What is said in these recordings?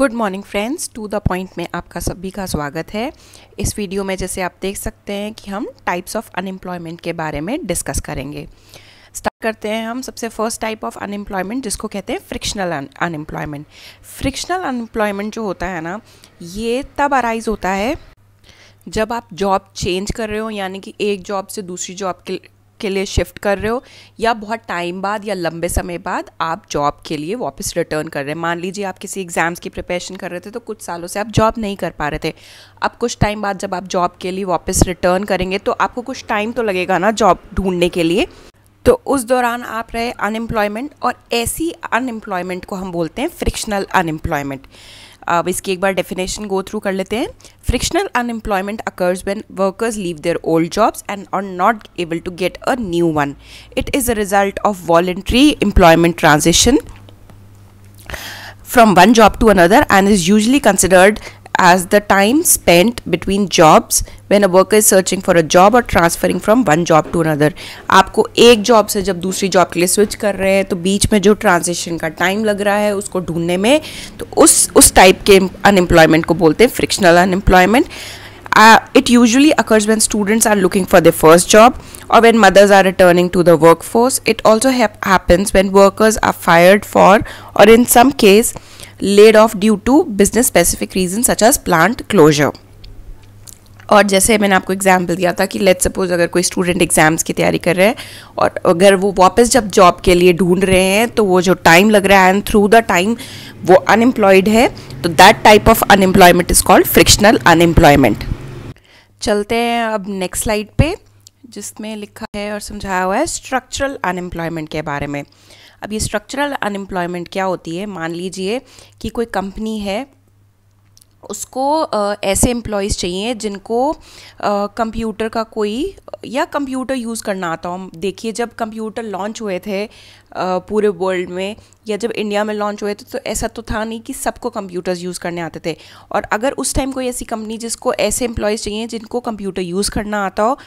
Good morning friends, to the point में आपका सभी का स्वागत है। इस वीडियो में जैसे आप देख सकते हैं कि हम टाइप्स ऑफ अनएम्प्लॉयमेंट के बारे में डिस्कस करेंगे। स्टार्ट करते हैं हम सबसे फर्स्ट टाइप ऑफ अनएम्प्लॉयमेंट जिसको कहते हैं फ्रिक्शनल अनएम्प्लॉयमेंट। फ्रिक्शनल अनएम्प्लॉयमेंट जो होता है ना, ये तब अराइज होता है जब आप जॉब चेंज कर रहे हो, यानी कि एक जॉब से दूसरी जॉब के लिए शिफ्ट कर रहे हो, या बहुत टाइम बाद या लंबे समय बाद आप जॉब के लिए वापस रिटर्न कर रहे हैं। मान लीजिए आप किसी एग्ज़ाम्स की प्रिपरेशन कर रहे थे, तो कुछ सालों से आप जॉब नहीं कर पा रहे थे। अब कुछ टाइम बाद जब आप जॉब के लिए वापस रिटर्न करेंगे तो आपको कुछ टाइम तो लगेगा ना जॉब ढूंढने के लिए, तो उस दौरान आप रहे अनएम्प्लॉयमेंट, और ऐसी अनएम्प्लॉयमेंट को हम बोलते हैं फ्रिक्शनल अनएम्प्लॉयमेंट। अब इसकी एक बार डेफिनेशन गो थ्रू कर लेते हैं। Frictional unemployment occurs when workers leave their old jobs and are not able to get a new one. It is a result of voluntary employment transition from one job to another and is usually considered as the time spent between jobs when a worker is searching for a job or transferring from one job to another। आपको एक job से जब दूसरी job के लिए switch कर रहे हैं तो बीच में जो ट्रांजिशन का टाइम लग रहा है उसको ढूंढने में, तो उस टाइप के अनएम्प्लॉयमेंट को बोलते हैं frictional unemployment. It usually occurs when students are looking for their first job or when mothers are returning to the workforce. It also happens when workers are fired for or in some case laid off due to business specific reasons such as plant closure। और जैसे मैंने आपको example दिया था कि let's suppose अगर कोई student exams की तैयारी कर रहे हैं और अगर वो वापस जब जॉब के लिए ढूंढ रहे हैं तो वो जो टाइम लग रहा है एंड थ्रू द टाइम वो अनएम्प्लॉयड है, तो that type of unemployment is called frictional unemployment. चलते हैं अब नेक्स्ट स्लाइड पे, जिसमें लिखा है और समझाया हुआ है स्ट्रक्चरल अनएम्प्लॉयमेंट के बारे में। अब ये स्ट्रक्चरल अनएम्प्लॉयमेंट क्या होती है? मान लीजिए कि कोई कंपनी है, उसको ऐसे एम्प्लॉयज़ चाहिए जिनको कंप्यूटर का कोई या कंप्यूटर यूज़ करना आता हो। देखिए, जब कंप्यूटर लॉन्च हुए थे पूरे वर्ल्ड में, या जब इंडिया में लॉन्च हुए थे, तो ऐसा तो था नहीं कि सबको कंप्यूटर्स यूज़ करने आते थे। और अगर उस टाइम कोई ऐसी कंपनी जिसको ऐसे एम्प्लॉयज़ चाहिए जिनको कंप्यूटर यूज़ करना आता हो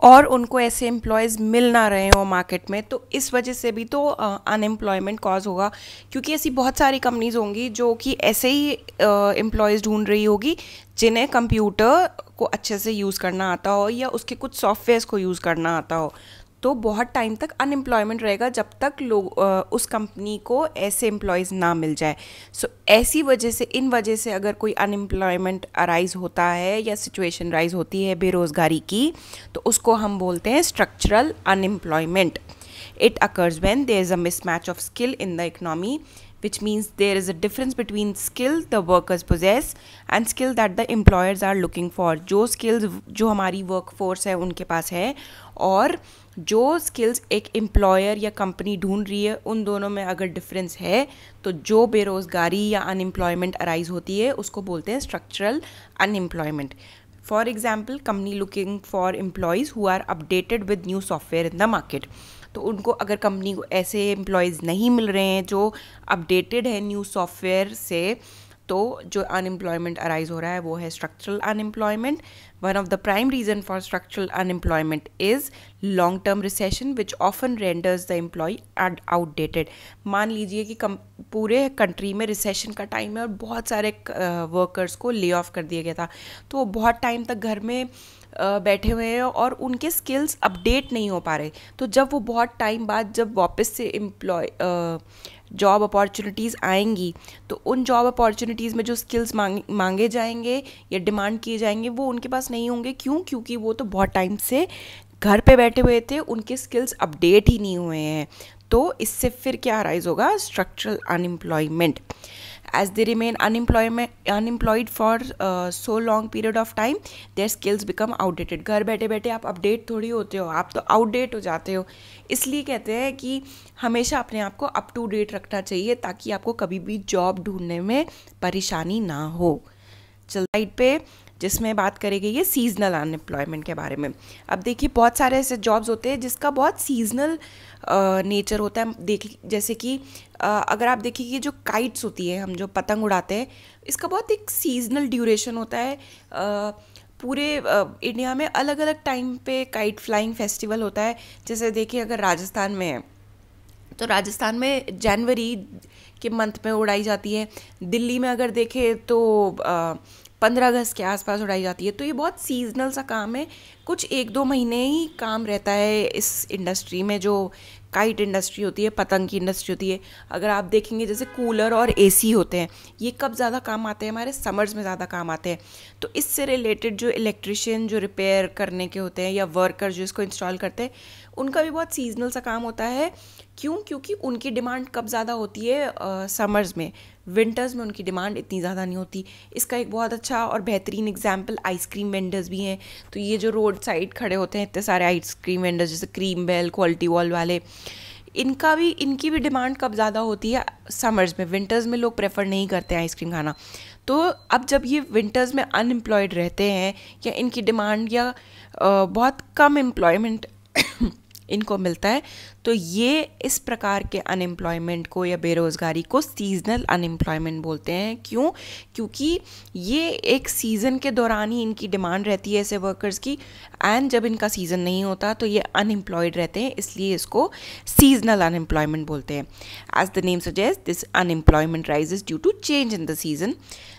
और उनको ऐसे एम्प्लॉयज़ मिल ना रहे हो मार्केट में, तो इस वजह से भी तो अनएम्प्लॉयमेंट कॉज होगा, क्योंकि ऐसी बहुत सारी कंपनीज़ होंगी जो कि ऐसे ही एम्प्लॉयज़ ढूंढ रही होगी जिन्हें कंप्यूटर को अच्छे से यूज़ करना आता हो या उसके कुछ सॉफ्टवेयर्स को यूज़ करना आता हो। तो बहुत टाइम तक अनएम्प्लॉयमेंट रहेगा जब तक लोग उस कंपनी को ऐसे एम्प्लॉयज़ ना मिल जाए। सो ऐसी वजह से, इन वजह से अगर कोई अनएम्प्लॉयमेंट अराइज होता है या सिचुएशन राइज होती है बेरोज़गारी की, तो उसको हम बोलते हैं structural unemployment. It occurs when there is a mismatch of skill in the economy, which means there is a difference between skill the workers possess and skill that the employers are looking for। जो skills जो हमारी workforce है उनके पास है, और जो skills एक employer या company ढूंढ रही है, उन दोनों में अगर difference है, तो जो बेरोज़गारी या unemployment arise होती है उसको बोलते हैं structural unemployment। For example, company looking for employees who are updated with new software in the market। तो उनको अगर कंपनी को ऐसे एम्प्लॉयज़ नहीं मिल रहे हैं जो अपडेटेड है न्यू सॉफ्टवेयर से, तो जो अनएम्प्लॉयमेंट अराइज हो रहा है वो है structural unemployment. One of the prime reason for structural unemployment is long term recession which often renders the employ outdated. मान लीजिए कि पूरे कंट्री में रिसेशन का टाइम है और बहुत सारे वर्कर्स को ले ऑफ कर दिया गया था, तो वो बहुत टाइम तक घर में बैठे हुए हैं और उनके स्किल्स अपडेट नहीं हो पा रहे। तो जब वो बहुत टाइम बाद जब वापस से जॉब अपॉर्चुनिटीज़ आएंगी, तो उन जॉब अपॉर्चुनिटीज़ में जो स्किल्स मांगे जाएंगे या डिमांड किए जाएंगे वो उनके पास नहीं होंगे। क्यों? क्योंकि वो तो बहुत टाइम से घर पे बैठे हुए थे, उनके स्किल्स अपडेट ही नहीं हुए हैं। तो इससे फिर क्या राइज होगा? Structural unemployment. As they remain unemployed for so long period of time, their skills become outdated। घर बैठे बैठे आप अपडेट थोड़ी होते हो, आप तो आउटडेट हो जाते हो। इसलिए कहते हैं कि हमेशा अपने आप को अप टू डेट रखना चाहिए ताकि आपको कभी भी जॉब ढूंढने में परेशानी ना हो। स्लाइड पे जिसमें बात करेगी ये सीजनल अनएम्प्लॉयमेंट के बारे में। अब देखिए, बहुत सारे ऐसे जॉब्स होते हैं जिसका बहुत सीजनल नेचर होता है। जैसे कि अगर आप देखिए कि जो काइट्स होती है, हम जो पतंग उड़ाते हैं, इसका बहुत एक सीजनल ड्यूरेशन होता है। पूरे इंडिया में अलग अलग टाइम पे काइट फ्लाइंग फेस्टिवल होता है। जैसे देखिए, अगर राजस्थान में है तो राजस्थान में जनवरी के मंथ में उड़ाई जाती है। दिल्ली में अगर देखें तो 15 अगस्त के आसपास उड़ाई जाती है। तो ये बहुत सीजनल सा काम है, कुछ 1-2 महीने ही काम रहता है इस इंडस्ट्री में, जो काइट इंडस्ट्री होती है, पतंग की इंडस्ट्री होती है। अगर आप देखेंगे जैसे कूलर और एसी होते हैं, ये कब ज़्यादा काम आते हैं, हमारे समर्स में ज़्यादा काम आते हैं। तो इससे रिलेटेड जो इलेक्ट्रिशियन जो रिपेयर करने के होते हैं या वर्कर जो इसको इंस्टॉल करते हैं, उनका भी बहुत सीजनल सा काम होता है। क्यों? क्योंकि उनकी डिमांड कब ज़्यादा होती है, समर्स में। विंटर्स में उनकी डिमांड इतनी ज़्यादा नहीं होती। इसका एक बहुत अच्छा और बेहतरीन एग्जाम्पल आइसक्रीम वेंडर्स भी हैं। तो ये जो रोड साइड खड़े होते हैं इतने सारे आइसक्रीम वेंडर्स, जैसे क्रीम बेल, क्वालिटी वॉल वाले, इनकी भी डिमांड कब ज़्यादा होती है, समर्स में। विंटर्स में लोग प्रेफर नहीं करते हैं आइसक्रीम खाना। तो अब जब ये विंटर्स में अनएम्प्लॉयड रहते हैं या इनकी डिमांड या बहुत कम एम्प्लॉयमेंट इनको मिलता है, तो ये इस प्रकार के अनएम्प्लॉयमेंट को या बेरोज़गारी को सीजनल अनएम्प्लॉयमेंट बोलते हैं। क्यों? क्योंकि ये एक सीज़न के दौरान ही इनकी डिमांड रहती है ऐसे वर्कर्स की, एंड जब इनका सीज़न नहीं होता तो ये अनएम्प्लॉयड रहते हैं, इसलिए इसको सीजनल अनएम्प्लॉयमेंट बोलते हैं। As the name suggest, this unemployment rises due to change in the season.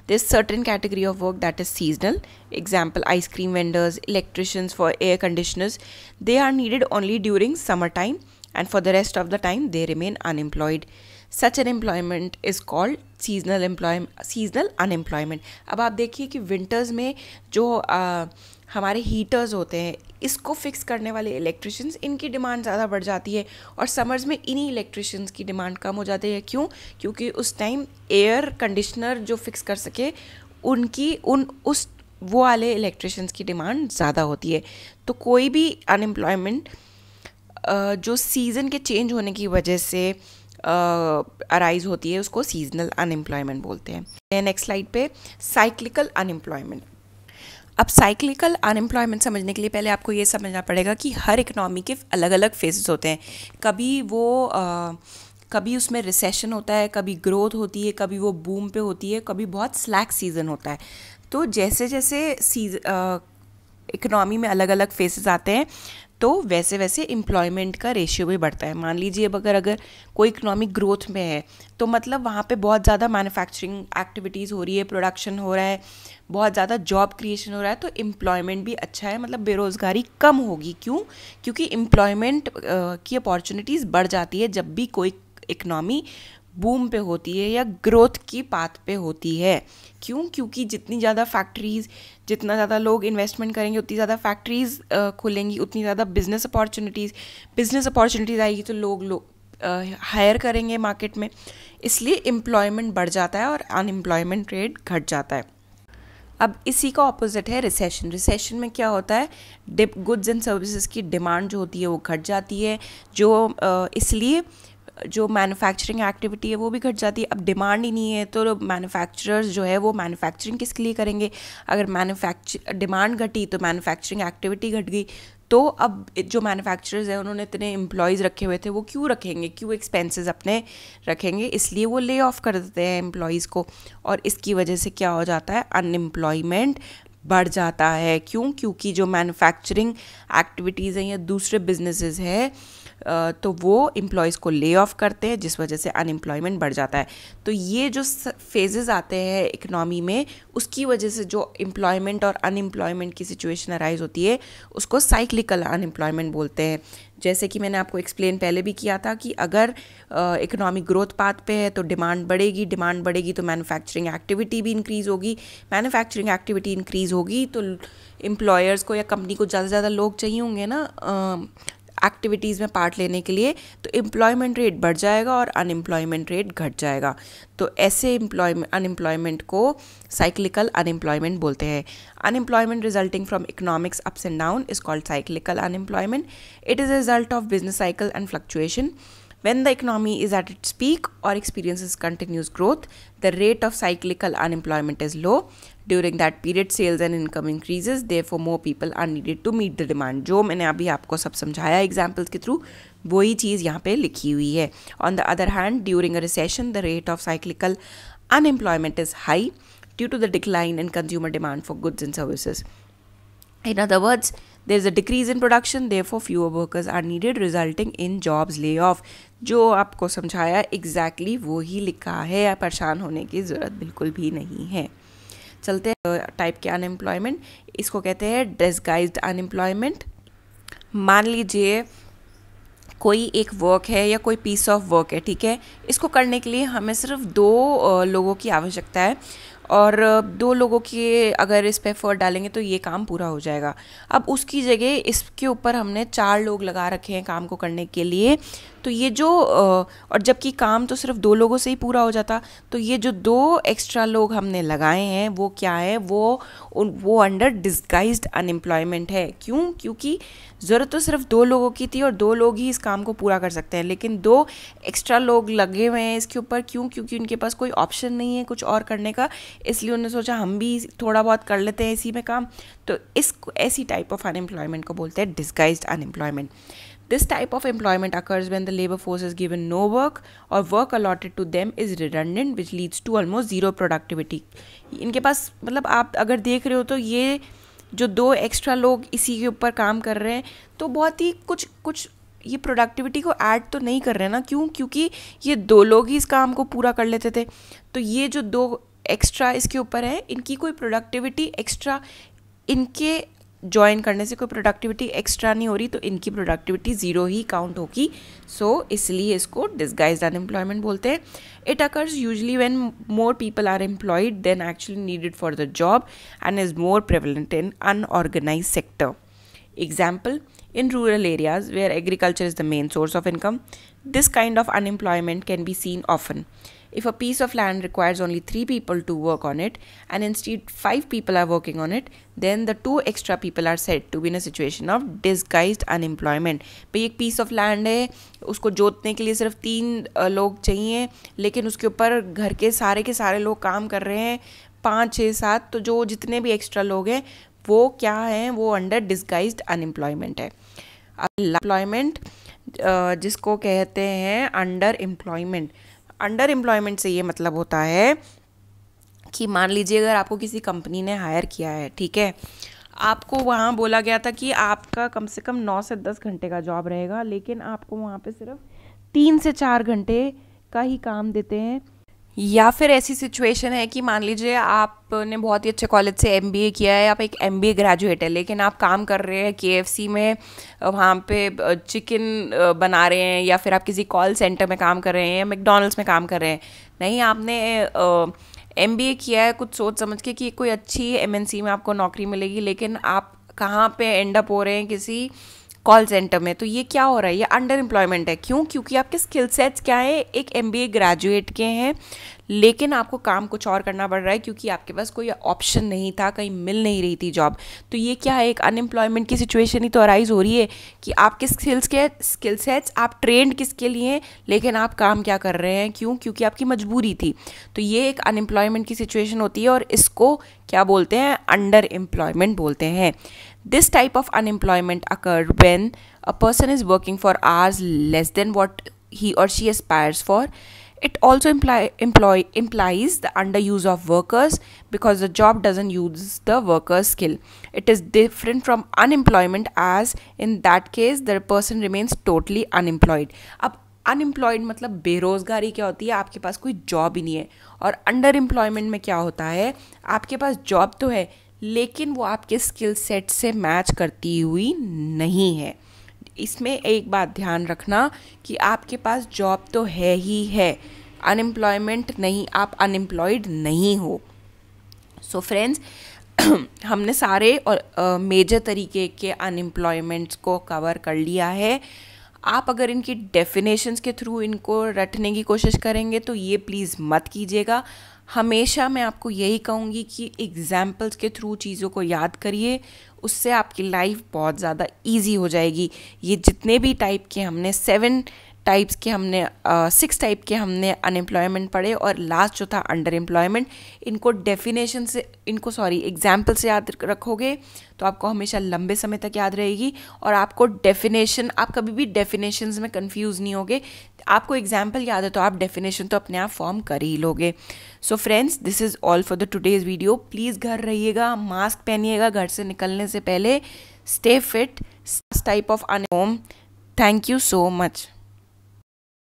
There's certain category of work that is seasonal. Example, ice cream vendors, electricians for air conditioners. They are needed only during summertime, and for the rest of the time they remain unemployed. Such an employment is called seasonal unemployment. अब आप देखिए कि winters में जो हमारे heaters होते हैं, इसको फिक्स करने वाले इलेक्ट्रिशियंस, इनकी डिमांड ज़्यादा बढ़ जाती है, और समर्स में इन्हीं इलेक्ट्रिशियंस की डिमांड कम हो जाती है। क्यों? क्योंकि उस टाइम एयर कंडीशनर जो फिक्स कर सके वो वाले इलेक्ट्रिशियंस की डिमांड ज़्यादा होती है। तो कोई भी अनएम्प्लॉयमेंट जो सीज़न के चेंज होने की वजह से अराइज होती है, उसको सीजनल अनएम्प्लॉयमेंट बोलते हैं। नेक्स्ट स्लाइड पे साइक्लिकल अनएम्प्लॉयमेंट। अब साइक्लिकल अनएम्प्लॉयमेंट समझने के लिए पहले आपको ये समझना पड़ेगा कि हर इकनॉमी के अलग अलग फेजेस होते हैं। कभी उसमें रिसेशन होता है, कभी ग्रोथ होती है, कभी वो बूम पे होती है, कभी बहुत स्लैक सीज़न होता है। तो जैसे जैसे इकनॉमी में अलग अलग फेजेस आते हैं, तो वैसे वैसे एम्प्लॉयमेंट का रेशियो भी बढ़ता है। मान लीजिए अब अगर कोई इकोनॉमिक ग्रोथ में है, तो मतलब वहाँ पे बहुत ज़्यादा मैन्युफैक्चरिंग एक्टिविटीज़ हो रही है, प्रोडक्शन हो रहा है, बहुत ज़्यादा जॉब क्रिएशन हो रहा है, तो एम्प्लॉयमेंट भी अच्छा है, मतलब बेरोज़गारी कम होगी। क्यों? क्योंकि एम्प्लॉयमेंट की अपॉर्चुनिटीज़ बढ़ जाती है जब भी कोई इकनॉमी बूम पे होती है या ग्रोथ की पाथ पे होती है। क्यों? क्योंकि जितनी ज़्यादा फैक्ट्रीज़, जितना ज़्यादा लोग इन्वेस्टमेंट करेंगे, उतनी ज़्यादा फैक्ट्रीज़ खुलेंगी, उतनी ज़्यादा बिजनेस अपॉर्चुनिटीज़ आएगी, तो लोग हायर करेंगे मार्केट में, इसलिए एम्प्लॉयमेंट बढ़ जाता है और अनएम्प्लॉयमेंट रेट घट जाता है। अब इसी का ऑपोजिट है रिसेशन। रिसेशन में क्या होता है, गुड्स एंड सर्विसेज की डिमांड जो होती है वो घट जाती है, इसलिए जो मैन्युफैक्चरिंग एक्टिविटी है वो भी घट जाती है। अब डिमांड ही नहीं है, तो मैन्युफैक्चरर्स जो है वो मैन्युफैक्चरिंग किसके लिए करेंगे? अगर डिमांड घटी तो मैन्युफैक्चरिंग एक्टिविटी घट गई, तो अब जो मैन्युफैक्चरर्स हैं उन्होंने इतने एम्प्लॉयज़ रखे हुए थे, वो क्यों रखेंगे, क्यों एक्सपेंसेस अपने रखेंगे, इसलिए वो ले ऑफ कर देते हैं एम्प्लॉयज़ को, और इसकी वजह से क्या हो जाता है, अनएम्प्लॉयमेंट बढ़ जाता है। क्यों? क्योंकि जो मैन्युफैक्चरिंग एक्टिविटीज़ हैं या दूसरे बिजनेसेस हैं, तो वो एम्प्लॉयज़ को ले ऑफ करते हैं, जिस वजह से अनएम्प्लॉयमेंट बढ़ जाता है। तो ये जो फेजेस आते हैं इकनॉमी में, उसकी वजह से जो एम्प्लॉयमेंट और अनएम्प्लॉयमेंट की सिचुएशन अराइज होती है, उसको साइक्लिकल अनएम्प्लॉयमेंट बोलते हैं। जैसे कि मैंने आपको एक्सप्लेन पहले भी किया था कि अगर इकोनॉमिक ग्रोथ पाथ पे है तो डिमांड बढ़ेगी तो मैन्युफैक्चरिंग एक्टिविटी भी इंक्रीज़ होगी, मैन्युफैक्चरिंग एक्टिविटी इंक्रीज़ होगी तो एम्प्लॉयर्स को या कंपनी को ज़्यादा से ज़्यादा लोग चाहिए होंगे ना एक्टिविटीज़ में पार्ट लेने के लिए, तो एम्प्लॉयमेंट रेट बढ़ जाएगा और अनएम्प्लॉयमेंट रेट घट जाएगा। तो ऐसे अनएम्प्लॉयमेंट को साइक्लिकल अनएम्प्लॉयमेंट बोलते हैं। Unemployment resulting from economics ups and down is called cyclical unemployment. It is a result of business cycle and fluctuation. When the economy is at its peak or experiences continuous growth, the rate of cyclical unemployment is low. During that period, sales and income increases. Therefore, more people are needed to meet the demand. जो मैंने अभी आपको सब समझाया examples के through, वही चीज़ यहाँ पे लिखी हुई है. On the other hand, during a recession, the rate of cyclical unemployment is high due to the decline in consumer demand for goods and services. In other words, there is a decrease in production, therefore fewer workers are needed resulting in jobs lay off. जो आपको समझाया exactly वो ही लिखा है, या परेशान होने की ज़रूरत बिल्कुल भी नहीं है। चलते हैं टाइप के अनएम्प्लॉयमेंट, इसको कहते हैं डिस्गाइज्ड अनएम्प्लॉयमेंट। मान लीजिए कोई एक वर्क है या कोई पीस ऑफ वर्क है, ठीक है, इसको करने के लिए हमें सिर्फ 2 लोगों की आवश्यकता है, और 2 लोगों की अगर इस पे एफर्ट डालेंगे तो ये काम पूरा हो जाएगा। अब उसकी जगह इसके ऊपर हमने 4 लोग लगा रखे हैं काम को करने के लिए, तो ये जो और जबकि काम तो सिर्फ 2 लोगों से ही पूरा हो जाता, तो ये जो 2 एक्स्ट्रा लोग हमने लगाए हैं वो क्या है, वो अंडर डिस्गाइज्ड अनएम्प्लॉयमेंट है। क्यों? क्योंकि ज़रूरत तो सिर्फ 2 लोगों की थी और 2 लोग ही इस काम को पूरा कर सकते हैं, लेकिन 2 एक्स्ट्रा लोग लगे हुए हैं इसके ऊपर। क्यों? क्योंकि उनके पास कोई ऑप्शन नहीं है कुछ और करने का, इसलिए उन्होंने सोचा हम भी थोड़ा बहुत कर लेते हैं इसी में काम। तो ऐसी टाइप ऑफ अनएम्प्लॉयमेंट को बोलते हैं disguised unemployment. This type of employment occurs when the labor force is given no work or work allotted to them is redundant, which leads to almost zero productivity. इनके पास मतलब आप अगर देख रहे हो तो ये जो 2 एक्स्ट्रा लोग इसी के ऊपर काम कर रहे हैं तो बहुत ही कुछ ये प्रोडक्टिविटी को ऐड तो नहीं कर रहे हैं ना। क्यों? क्योंकि ये 2 लोग ही इस काम को पूरा कर लेते थे, तो ये जो 2 एक्स्ट्रा इसके ऊपर है इनकी कोई प्रोडक्टिविटी एक्स्ट्रा, इनके ज्वाइन करने से कोई प्रोडक्टिविटी एक्स्ट्रा नहीं हो रही, तो इनकी प्रोडक्टिविटी 0 ही काउंट होगी। सो इसलिए इसको डिस्गाइज्ड अनएम्प्लॉयमेंट बोलते हैं। It occurs usually when more people are employed than actually needed for the job and is more prevalent in unorganised sector. Example, in rural areas where agriculture is the main source of income, this kind of unemployment can be seen often. If a piece of land requires only 3 people to work on it and instead 5 people are working on it, then the 2 extra people are said to be in a situation of disguised unemployment. भाई एक piece of land है, उसको जोतने के लिए सिर्फ 3 लोग चाहिए, लेकिन उसके ऊपर घर के सारे लोग काम कर रहे हैं 5, 6, 7, तो जो जितने भी एक्स्ट्रा लोग हैं वो क्या है, वो अंडर डिस्गाइज्ड अनएम्प्लॉयमेंट है। एम्प्लॉयमेंट जिसको कहते हैं अंडर एम्प्लॉयमेंट। अंडर एम्प्लॉयमेंट से ये मतलब होता है कि मान लीजिए अगर आपको किसी कंपनी ने हायर किया है, ठीक है, आपको वहाँ बोला गया था कि आपका कम से कम 9 से 10 घंटे का जॉब रहेगा, लेकिन आपको वहाँ पे सिर्फ 3 से 4 घंटे का ही काम देते हैं। या फिर ऐसी सिचुएशन है कि मान लीजिए आपने बहुत ही अच्छे कॉलेज से एमबीए किया है, आप एक एमबीए ग्रेजुएट है, लेकिन आप काम कर रहे हैं केएफसी में, वहाँ पे चिकन बना रहे हैं, या फिर आप किसी कॉल सेंटर में काम कर रहे हैं, मैकडॉनल्ड्स में काम कर रहे हैं। नहीं, आपने एमबीए किया है कुछ सोच समझ के कि कोई अच्छी एमएनसी में आपको नौकरी मिलेगी, लेकिन आप कहाँ पे एंड अप हो रहे हैं, किसी कॉल सेंटर में। तो ये क्या हो रहा है, ये अंडर एम्प्लॉयमेंट है। क्यों? क्योंकि आपके स्किल सेट्स क्या है, एक एमबीए ग्रेजुएट के हैं, लेकिन आपको काम कुछ और करना पड़ रहा है क्योंकि आपके पास कोई ऑप्शन नहीं था, कहीं मिल नहीं रही थी जॉब। तो ये क्या है, एक अनएम्प्लॉयमेंट की सिचुएशन ही तो अराइज हो रही है कि आपके स्किल सेट्स आप ट्रेंड किसके लिए, लेकिन आप काम क्या कर रहे हैं। क्यों? क्योंकि आपकी मजबूरी थी। तो ये एक अनएम्प्लॉयमेंट की सिचुएशन होती है और इसको क्या बोलते हैं, अंडर एम्प्लॉयमेंट बोलते हैं। This type of unemployment occurs when a person is working for hours less than what he or she aspires for. It also implies the underuse of workers because the job doesn't use the worker's skill. It is different from unemployment, as in that case the person remains totally unemployed. अब unemployed मतलब बेरोज़गारी क्या होती है, आपके पास कोई job ही नहीं है। और अंडर एम्प्लॉयमेंट में क्या होता है, आपके पास जॉब तो है लेकिन वो आपके स्किल सेट से मैच करती हुई नहीं है। इसमें एक बात ध्यान रखना कि आपके पास जॉब तो है ही है, अनएम्प्लॉयमेंट नहीं, आप अनएम्प्लॉयड नहीं हो। सो फ्रेंड्स, हमने सारे और मेजर तरीके के अनएम्प्लॉयमेंट्स को कवर कर लिया है। आप अगर इनकी डेफिनेशंस के थ्रू इनको रटने की कोशिश करेंगे तो ये प्लीज़ मत कीजिएगा। हमेशा मैं आपको यही कहूँगी कि एग्जाम्पल्स के थ्रू चीज़ों को याद करिए, उससे आपकी लाइफ बहुत ज़्यादा इजी हो जाएगी। ये जितने भी टाइप के हमने 7 टाइप्स के हमने 6 टाइप के हमने अनएम्प्लॉयमेंट पढ़े, और लास्ट जो था अंडर एम्प्लॉयमेंट। इनको डेफिनेशन से एग्जाम्पल से याद रखोगे तो आपको हमेशा लंबे समय तक याद रहेगी, और आपको डेफिनेशन, आप कभी भी डेफिनेशंस में कंफ्यूज नहीं होगे। आपको एग्जाम्पल याद है तो आप डेफिनेशन तो अपने आप फॉर्म कर ही लोगे। So friends, this is all for the today's video. Please घर रहिएगा, मास्क पहनिएगा घर से निकलने से पहले, stay fit, type of an home. Thank you so much.